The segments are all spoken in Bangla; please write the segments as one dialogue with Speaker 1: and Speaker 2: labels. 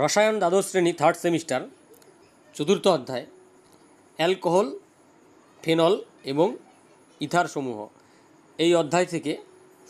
Speaker 1: রসায়ন দ্বাদশ শ্রেণী থার্ড সেমিস্টার চতুর্থ অধ্যায় অ্যালকোহল, ফেনল এবং ইথার সমূহ। এই অধ্যায় থেকে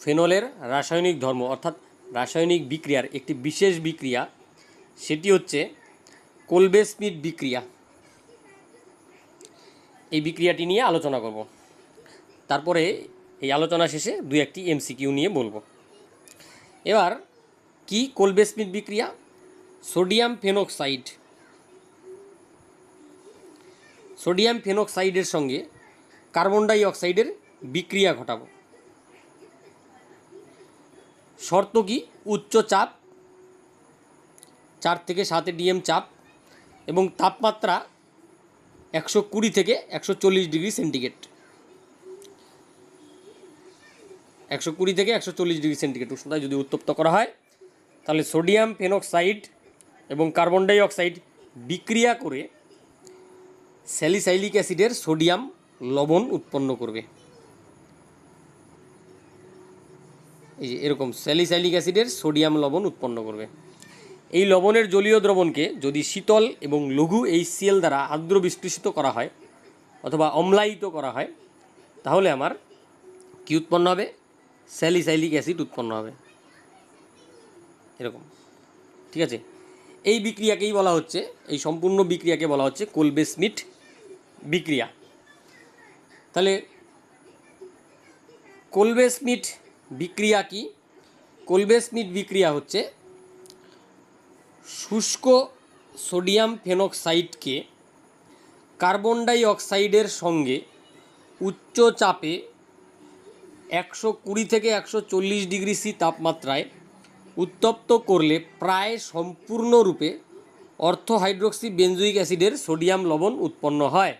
Speaker 1: ফেনলের রাসায়নিক ধর্ম অর্থাৎ রাসায়নিক বিক্রিয়ার একটি বিশেষ বিক্রিয়া, সেটি হচ্ছে কোলবে স্মিথ বিক্রিয়া। এই বিক্রিয়াটি নিয়ে আলোচনা করব। তারপরে এই আলোচনা শেষে দুই একটি এমসিকিউ নিয়ে বলবো। এবার কি কোলবে স্মিথ বিক্রিয়া? সোডিয়াম ফেনক্সাইডের সঙ্গে কার্বন ডাই অক্সাইডের বিক্রিয়া ঘটাবো। শর্ত কি? উচ্চ চাপ 4 থেকে 7 ATM চাপ এবং তাপমাত্রা 120 থেকে 140 ডিগ্রি সেন্টিগ্রেড। 120 থেকে 140 ডিগ্রি সেন্টিগ্রেড উষ্ণতায় যদি উত্তপ্ত করা হয়, তাহলে সোডিয়াম ফেনক্সাইড এবং কার্বন ডাই অক্সাইড বিক্রিয়া করে স্যালিসাইলিক অ্যাসিডের সোডিয়াম লবণ উৎপন্ন করবে। এই যে এরকম স্যালিসাইলিক অ্যাসিডের সোডিয়াম লবণ উৎপন্ন করবে। এই লবণের জলীয় দ্রবণকে যদি শীতল এবং লঘু HCl দ্বারা আর্দ্র বিশ্লেষিত করা হয় অথবা অম্লায়িত করা হয়, তাহলে আমার কি উৎপন্ন হবে? স্যালিসাইলিক অ্যাসিড উৎপন্ন হবে। এরকম, ঠিক আছে। এই বিক্রিয়াকেই বলা হচ্ছে, এই সম্পূর্ণ বিক্রিয়াকে বলা হচ্ছে কোলবে স্মিথ বিক্রিয়া। তাহলে কোলবে স্মিথ বিক্রিয়া কি? কোলবে স্মিথ বিক্রিয়া হচ্ছে শুষ্ক সোডিয়াম ফেনক্সাইডকে কার্বন ডাই অক্সাইডের সঙ্গে উচ্চ চাপে 120 থেকে 140 ডিগ্রি সি তাপমাত্রায় উত্তপ্ত করলে প্রায় সম্পূর্ণরূপে অর্থো হাইড্রোক্সি বেনজোইক অ্যাসিডের সোডিয়াম লবণ উৎপন্ন হয়।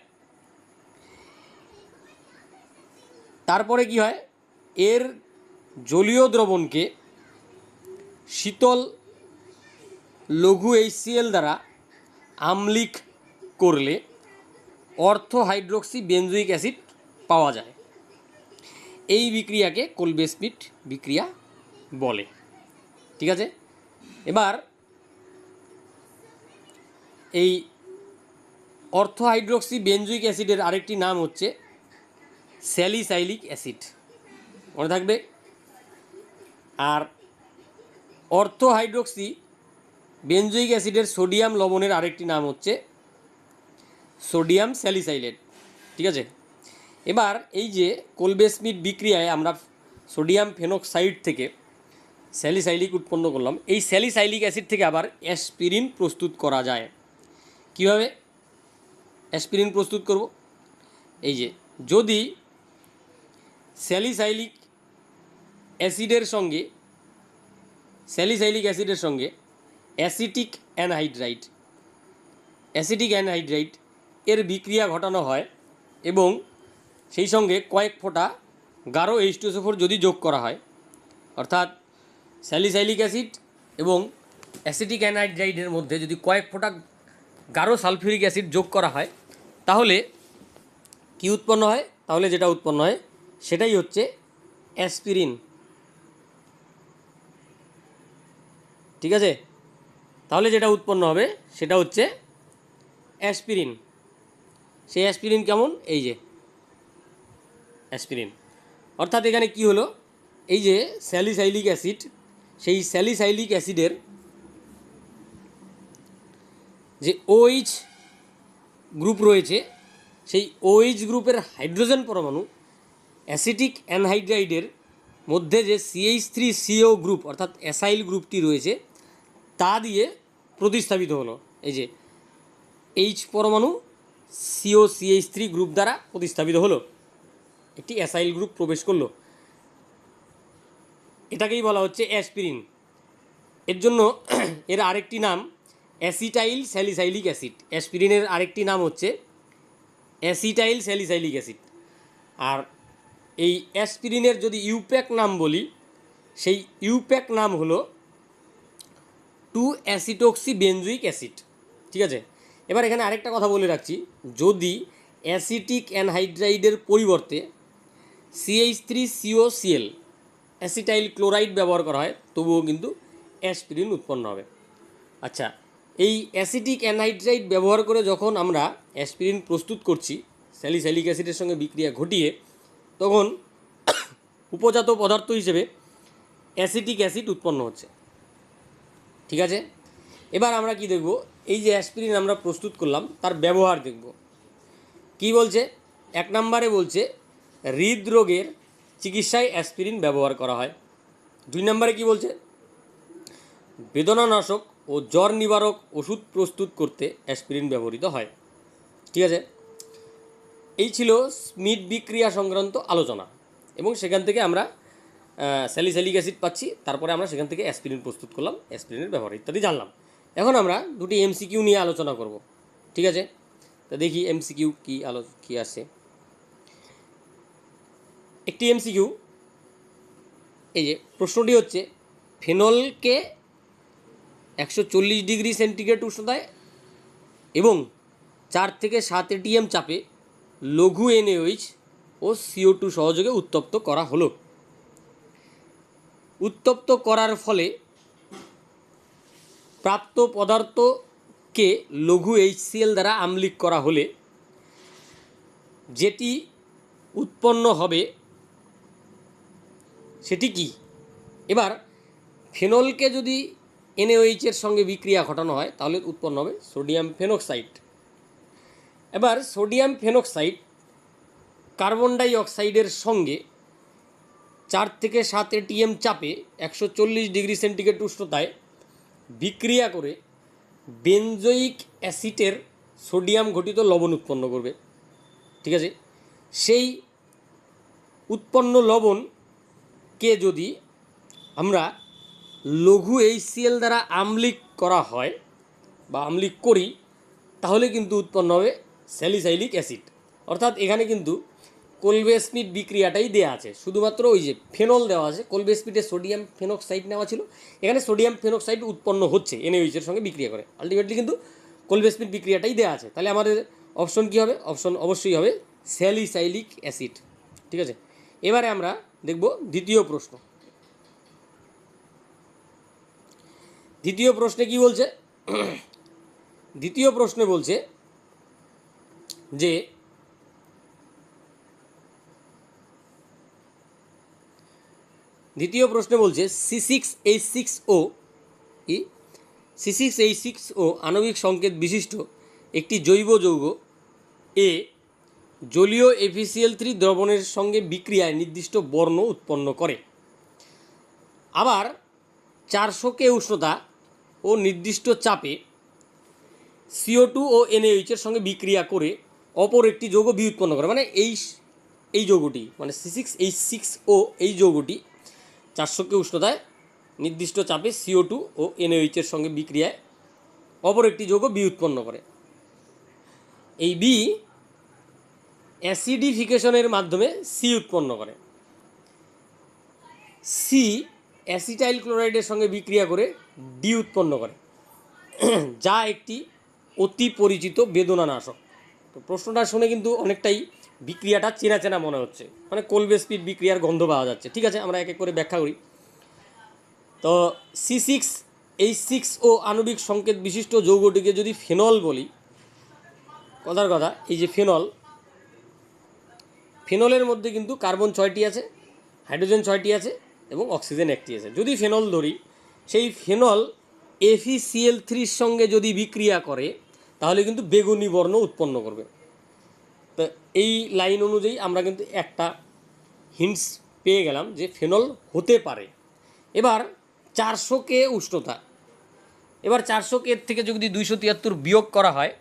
Speaker 1: তারপরে কি হয়? এর জলীয় দ্রবণকে শীতল লঘু HCl দ্বারা আম্লিক করলে অর্থো হাইড্রোক্সি বেনজোইক অ্যাসিড পাওয়া যায়। এই বিক্রিয়াকে কোলবে স্মিথ বিক্রিয়া বলে, ঠিক আছে। এবার এই অর্থো হাইড্রোক্সি বেনজোইক অ্যাসিডের আরেকটি নাম হচ্ছে স্যালিসাইলিক অ্যাসিড, মনে থাকবে। আর অর্থো হাইড্রোক্সি বেনজোইক অ্যাসিডের সোডিয়াম লবণের আরেকটি নাম হচ্ছে সোডিয়াম স্যালিসাইলেট, ঠিক আছে। এবার এই যে কোলবে স্মিথ বিক্রিয়ায় আমরা সোডিয়াম ফেনক্সাইড থেকে স্যালিসাইলিক উৎপন্ন করলাম, এই স্যালিসাইলিক অ্যাসিড থেকে আবার অ্যাসপিরিন প্রস্তুত করা যায়। কীভাবে অ্যাসপিরিন প্রস্তুত করব? এই যে যদি স্যালিসাইলিক অ্যাসিডের সঙ্গে অ্যাসিটিক অ্যানহাইড্রাইড এর বিক্রিয়া ঘটানো হয় এবং সেই সঙ্গে কয়েক ফোঁটা গাঢ় H2SO4 যদি যোগ করা হয়, অর্থাৎ স্যালিসাইলিক অ্যাসিড এবং অ্যাসিটিক অ্যানহাইড্রাইডের মধ্যে যদি কয়েক ফোঁটা গাঢ় সালফিউরিক অ্যাসিড যোগ করা হয়, তাহলে কি উৎপন্ন হয়? তাহলে যেটা উৎপন্ন হয় সেটাই হচ্ছে অ্যাসপিরিন, ঠিক আছে। তাহলে যেটা উৎপন্ন হবে সেটা হচ্ছে অ্যাসপিরিন। সেই অ্যাসপিরিন কেমন? এই যে অ্যাসপিরিন। অর্থাৎ এখানে কি হলো? এই যে স্যালিসাইলিক অ্যাসিড, সেই স্যালিসাইলিক অ্যাসিডের যে OH গ্রুপ রয়েছে, সেই OH গ্রুপের হাইড্রোজেন পরমাণু অ্যাসিটিক অ্যানহাইড্রাইডের মধ্যে যে CH3CO গ্রুপ অর্থাৎ অ্যাসাইল গ্রুপটি রয়েছে তা দিয়ে প্রতিস্থাপিত হলো। এই যে H পরমাণু COCH3 গ্রুপ দ্বারা প্রতিস্থাপিত হলো, একটি অ্যাসাইল গ্রুপ প্রবেশ করলো। এটাকেই বলা হচ্ছে অ্যাসপিরিন। এর জন্য এর আরেকটি নাম অ্যাসিটাইল স্যালিসাইলিক অ্যাসিড। অ্যাসপিরিনের আরেকটি নাম হচ্ছে অ্যাসিটাইল স্যালিসাইলিক অ্যাসিড। আর এই অ্যাসপিরিনের যদি ইউপ্যাক নাম বলি, সেই ইউপ্যাক নাম হলো 2-অ্যাসিটোক্সি বেনজোইক অ্যাসিড, ঠিক আছে। এবার এখানে আরেকটা কথা বলে রাখছি, যদি অ্যাসিটিক অ্যানহাইড্রাইডের পরিবর্তে CH3COCl অ্যাসিটাইল ক্লোরাইড ব্যবহার করা হয়, তবুও কিন্তু অ্যাসপিরিন উৎপন্ন হবে। আচ্ছা, এই অ্যাসিটিক অ্যানহাইড্রাইড ব্যবহার করে যখন আমরা অ্যাসপিরিন প্রস্তুত করছি স্যালিসাইলিক অ্যাসিডের সঙ্গে বিক্রিয়া ঘটিয়ে, তখন উপজাত পদার্থ হিসেবে অ্যাসিটিক অ্যাসিড উৎপন্ন হচ্ছে। ঠিক আছে, এবার আমরা কি দেখব, এই যে অ্যাসপিরিন আমরা প্রস্তুত করলাম তার ব্যবহার দেখব। কি বলছে? 1 নম্বরে বলছে হৃদরোগের চিকিৎসায় অ্যাসপিরিন ব্যবহার করা হয়। 2 নম্বরে কি বলছে? বেদনানাশক ও জ্বর নিবারক ওষুধ প্রস্তুত করতে অ্যাসপিরিন ব্যবহৃত হয়। ঠিক আছে, এই ছিল স্মিথ বিক্রিয়া সংক্রান্ত আলোচনা, এবং সেখান থেকে আমরা স্যালিসাইলিক অ্যাসিড পাচ্ছি, তারপরে আমরা সেখান থেকে অ্যাসপিরিন প্রস্তুত করলাম, অ্যাসপিরিনের ব্যবহার ইত্যাদি জানলাম। এখন আমরা দুটি এমসিকিউ নিয়ে আলোচনা করব। ঠিক আছে, তা দেখি এমসিকিউ কী আসে। একটি এমসিকিউ, এই যে প্রশ্নটি হচ্ছে, ফেনলকে 140 ডিগ্রি সেন্টিগ্রেড উষ্ণতায় এবং 4 থেকে 7 ATM চাপে লঘু NaOH ও CO2 সহযোগে উত্তপ্ত করা হলো। উত্তপ্ত করার ফলে প্রাপ্ত পদার্থকে লঘু HCl দ্বারা আম্লিক করা হলে যেটি উৎপন্ন হবে সেটি কি? এবার ফেনলকে যদি NaOH এর সঙ্গে বিক্রিয়া ঘটানো হয় তাহলে উৎপন্ন হবে সোডিয়াম ফেনক্সাইড। এবার সোডিয়াম ফেনক্সাইড কার্বন ডাই অক্সাইডের সঙ্গে 4 থেকে 7 ATM চাপে 140 ডিগ্রি সেন্টিগ্রেড উষ্ণতায় বিক্রিয়া করে বেনজোইক অ্যাসিডের সোডিয়াম ঘটিত লবণ উৎপন্ন করবে। ঠিক আছে, সেই উৎপন্ন লবণকে যদি আমরা লঘু HCl দ্বারা আম্লিক করা হয় বা আম্লিক করি, তাহলে কিন্তু উৎপন্ন হবে স্যালিসাইলিক অ্যাসিড। অর্থাৎ এখানে কিন্তু কোলবে স্মিথ বিক্রিয়াটাই দেওয়া আছে, শুধুমাত্র ওই যে ফেনল দেওয়া আছে, কোলবে স্মিথের সোডিয়াম ফেনক্সাইড নেওয়া ছিল, এখানে সোডিয়াম ফেনক্সাইড উৎপন্ন হচ্ছে NaOH এর সঙ্গে বিক্রিয়া করে। আলটিমেটলি কিন্তু কোলবে স্মিথ বিক্রিয়াটাই দেওয়া আছে। তাহলে আমাদের অপশন কী হবে? অপশন অবশ্যই হবে স্যালিসাইলিক অ্যাসিড। ঠিক আছে, এবারে আমরা দেখব দ্বিতীয় প্রশ্ন। দ্বিতীয় প্রশ্নে কি বলছে? দ্বিতীয় প্রশ্নে বলছে যে C6H6O C6H6O আণবিক সংকেত বিশিষ্ট একটি জৈব যৌগ এ জলীয় FeCl3 দ্রবণের সঙ্গে বিক্রিয়ায় নির্দিষ্ট বর্ণ উৎপন্ন করে। আবার 400 K উষ্ণতা ও নির্দিষ্ট চাপে CO2 ও NaOH এর সঙ্গে বিক্রিয়া করে অপর একটি যৌগ বি উৎপন্ন করে। মানে এই যৌগটি, মানে C6H6O এই যৌগটি 400 K উষ্ণতায় নির্দিষ্ট চাপে CO2 ও NaOH এর সঙ্গে বিক্রিয়ায় অপর একটি যৌগ বি উৎপন্ন করে। এই বি অ্যাসিডিফিকেশনের মাধ্যমে সি উৎপন্ন করে। সি অ্যাসিটাইল ক্লোরাইডের সঙ্গে বিক্রিয়া করে ডি উৎপন্ন করে, যা একটি অতি পরিচিত বেদনানাশক। তো প্রশ্নটা শুনে কিন্তু অনেকটাই বিক্রিয়াটা চেনা চেনা মনে হচ্ছে, মানে কোলবে স্মিথ বিক্রিয়ার গন্ধ পাওয়া যাচ্ছে। ঠিক আছে, আমরা এক এক করে ব্যাখ্যা করি। তো C6H6O আণবিক সংকেত বিশিষ্ট যৌগটিকে যদি ফেনল বলি, কথার কথা, এই যে ফেনলের মধ্যে কিন্তু কার্বন 6টি আছে, হাইড্রোজেন 6টি আছে এবং অক্সিজেন 1টি আছে। যদি ফেনল ধরি, সেই ফেনল FeCl3 সঙ্গে যদি বিক্রিয়া করে তাহলে কিন্তু বেগুনি বর্ণ উৎপন্ন করবে। তো এই লাইন অনুযায়ী আমরা কিন্তু একটা হিন্টস পেয়ে গেলাম যে ফেনল হতে পারে। এবার 400 K উষ্ণতা, এবার 400 K থেকে যদি 273 বিয়োগ করা হয়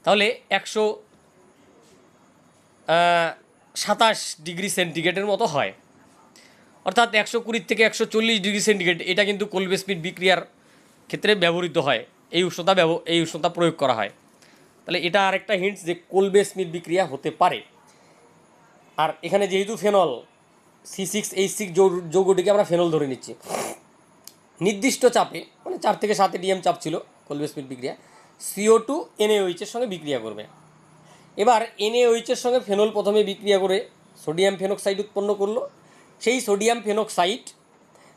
Speaker 1: তাহলে 127 ডিগ্রি সেন্টিগ্রেডের মতো হয়। অর্থাৎ 120 থেকে 140 ডিগ্রি সেন্টিগ্রেড, এটা কিন্তু কোলবে স্মিথ বিক্রিয়ার ক্ষেত্রে ব্যবহৃত হয়, এই উষ্ণতা প্রয়োগ করা হয়। তাহলে এটা আরেকটা হিন্টস যে কোলবে স্মিথ বিক্রিয়া হতে পারে। আর এখানে যেহেতু ফেনল C6H6 যৌগটিকে আমরা ফেনল ধরে নিচ্ছি, নির্দিষ্ট চাপে মানে 4 থেকে 7 ATM চাপ ছিল কোলবে স্মিথ বিক্রিয়া, CO2 NaOH এর সঙ্গে বিক্রিয়া করবে। এবার NaOH এর সঙ্গে ফেনল প্রথমে বিক্রিয়া করে সোডিয়াম ফেনক্সাইড উৎপন্ন করলো। সেই সোডিয়াম ফেনক্সাইড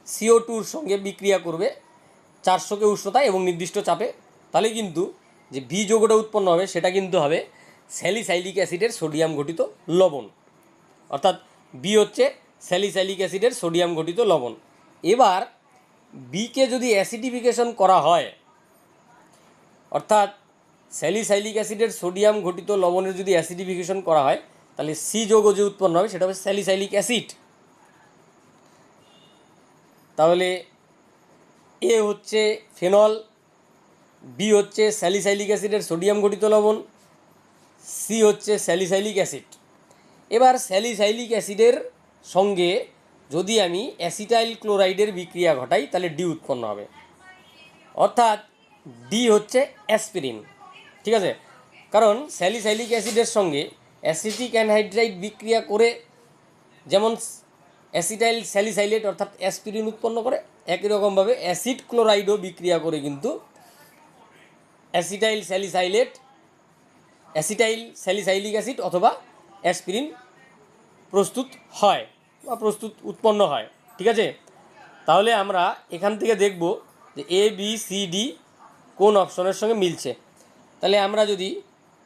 Speaker 1: CO2-র সঙ্গে বিক্রিয়া করবে 400 K উষ্ণতায় এবং নির্দিষ্ট চাপে তাহলে কিন্তু যে বি যৌগটা উৎপন্ন হবে সেটা কিন্তু হবে স্যালিসাইলিক অ্যাসিডের সোডিয়াম ঘটিত লবণ, অর্থাৎ বি হচ্ছে স্যালিসাইলিক অ্যাসিডের সোডিয়াম ঘটিত লবণ। এবার বিকে যদি অ্যাসিডিফিকেশন করা হয়, অর্থাৎ স্যালিসাইলিক অ্যাসিডের সোডিয়াম ঘটিত লবণের যদি অ্যাসিডিফিকেশন করা হয়, তাহলে সি যৌগ যে উৎপন্ন হবে সেটা হবে স্যালিসাইলিক অ্যাসিড। তাহলে এ হচ্ছে ফেনল, বি হচ্ছে স্যালিসাইলিক অ্যাসিডের সোডিয়াম ঘটিত লবণ, সি হচ্ছে স্যালিসাইলিক অ্যাসিড। এবার স্যালিসাইলিক অ্যাসিডের সঙ্গে যদি আমি অ্যাসিটাইল ক্লোরাইডের বিক্রিয়া ঘটাই তাহলে ডি উৎপন্ন হবে, অর্থাৎ ডি হচ্ছে অ্যাসপিরিন। ঠিক আছে, কারণ স্যালিসাইলিক অ্যাসিডের সঙ্গে অ্যাসিটিক অ্যানহাইড্রাইড বিক্রিয়া করে যেমন অ্যাসিটাইল স্যালিসাইলেট অর্থাৎ অ্যাসপিরিন উৎপন্ন করে, একই রকমভাবে অ্যাসিড ক্লোরাইডও বিক্রিয়া করে কিন্তু অ্যাসিটাইল স্যালিসাইলিক অ্যাসিড অথবা অ্যাসপিরিন প্রস্তুত হয় বা উৎপন্ন হয়। ঠিক আছে, তাহলে আমরা এখান থেকে দেখব যে এ বি সি ডি কোন অপশনের সঙ্গে মিলছে। তাহলে আমরা যদি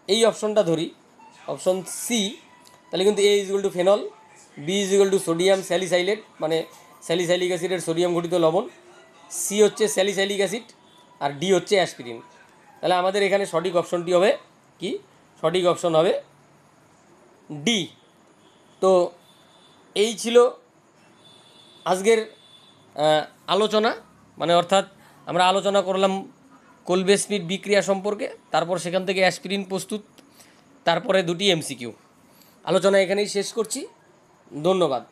Speaker 1: এই অপশনটা ধরি, অপশন সি, তাহলে কিন্তু A is equal to phenol, B is equal to sodium salicylate মানে স্যালিসাইলিক অ্যাসিডের সোডিয়াম ঘটিত লবণ, সি হচ্ছে স্যালিসাইলিক অ্যাসিড আর ডি হচ্ছে অ্যাসপিরিন। তাহলে আমাদের এখানে সঠিক অপশনটি হবে কি? সঠিক অপশন হবে ডি। তো এই ছিল আজকের আলোচনা, মানে অর্থাৎ আমরা আলোচনা করলাম কোলবে স্মিথ বিক্রিয়া সম্পর্কে, তারপর সেখান থেকে অ্যাসপিরিন প্রস্তুত, তারপরে দুটি এমসিকিউ। আলোচনা এখানেই শেষ করছি। ধন্যবাদ।